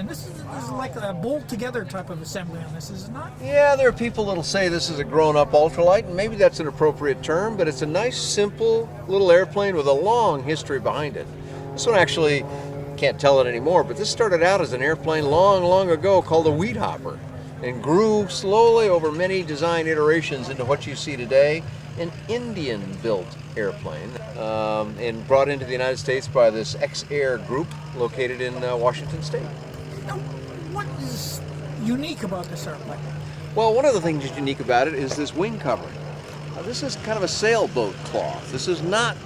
airplane. This is like a bolt together type of assembly on this, is it not? Yeah, there are people that'll say this is a grown-up ultralight, and maybe that's an appropriate term, but it's a nice, simple little airplane with a long history behind it. This one actually, can't tell it anymore, but this started out as an airplane long, long ago called a Weedhopper, and grew slowly over many design iterations into what you see today, an Indian-built airplane, and brought into the United States by this X-Air group located in Washington State. Now, what is unique about this airplane? Well, one of the things that's unique about it is this wing covering. This is kind of a sailboat cloth. This is not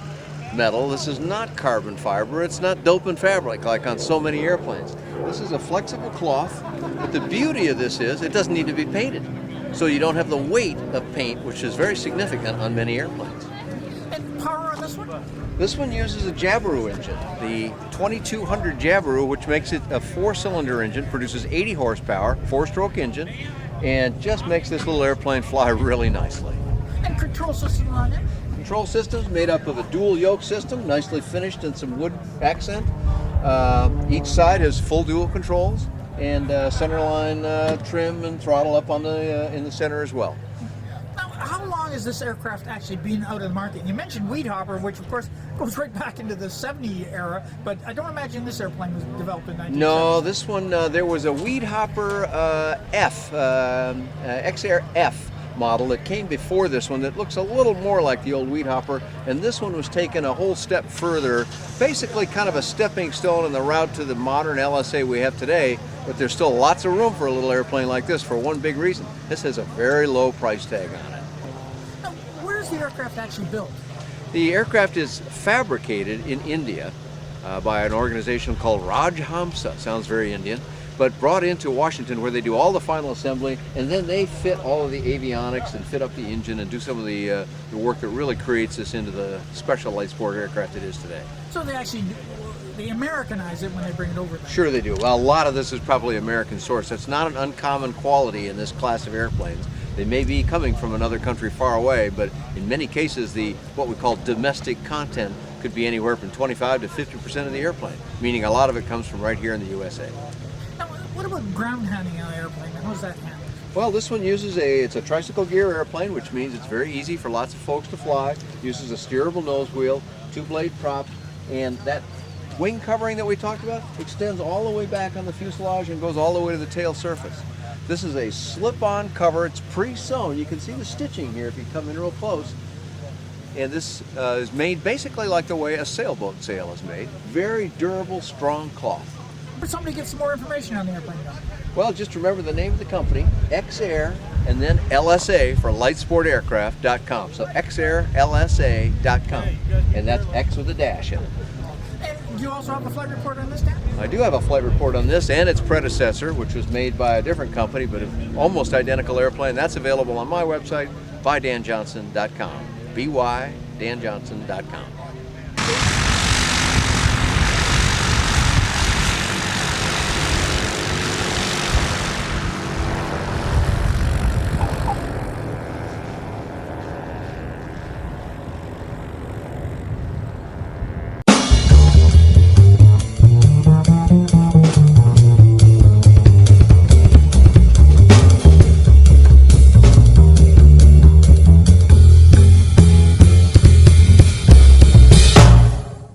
metal, this is not carbon fiber, it's not dope and fabric like on so many airplanes. This is a flexible cloth, but the beauty of this is it doesn't need to be painted. So you don't have the weight of paint, which is very significant on many airplanes. And power on this one? This one uses a Jabiru engine, the 2200 Jabiru, which makes it a 4-cylinder engine, produces 80 horsepower, 4-stroke engine, and just makes this little airplane fly really nicely. And control system on it? Control system's made up of a dual yoke system, nicely finished in some wood accent. Each side has full dual controls, and centerline trim and throttle up on the in the center as well. Now, how long has this aircraft actually been out of the market? You mentioned Weedhopper, which of course goes right back into the 70 era, but I don't imagine this airplane was developed in 1970. No, this one, there was a Weedhopper F, X-Air F model that came before this one that looks a little more like the old Weedhopper, and this one was taken a whole step further, basically kind of a stepping stone in the route to the modern LSA we have today, but there's still lots of room for a little airplane like this for one big reason. This has a very low price tag on it. Now, where is the aircraft actually built? The aircraft is fabricated in India by an organization called Raj Hamsa, sounds very Indian, but brought into Washington where they do all the final assembly, and then they fit all of the avionics and fit up the engine and do some of the work that really creates this into the special light sport aircraft it is today. So they Americanize it when they bring it over there? Sure they do. Well, a lot of this is probably American source. That's not an uncommon quality in this class of airplanes. They may be coming from another country far away, but in many cases what we call domestic content could be anywhere from 25 to 50% of the airplane, meaning a lot of it comes from right here in the USA. Now, what about ground handling on an airplane? How's that handled? Well, this one uses it's a tricycle gear airplane, which means it's very easy for lots of folks to fly. Uses a steerable nose wheel, 2-blade prop, and that wing covering that we talked about extends all the way back on the fuselage and goes all the way to the tail surface. This is a slip-on cover. It's pre-sewn. You can see the stitching here if you come in real close. And this is made basically like the way a sailboat sail is made. Very durable, strong cloth. But somebody get some more information on the airplane now. Well, just remember the name of the company, X-Air, and then LSA for lightsportaircraft.com. So xairlsa.com, and that's X with a dash in it. And do you also have a flight report on this, Dan? I do have a flight report on this and its predecessor, which was made by a different company, but an almost identical airplane. That's available on my website, bydanjohnson.com, bydanjohnson.com.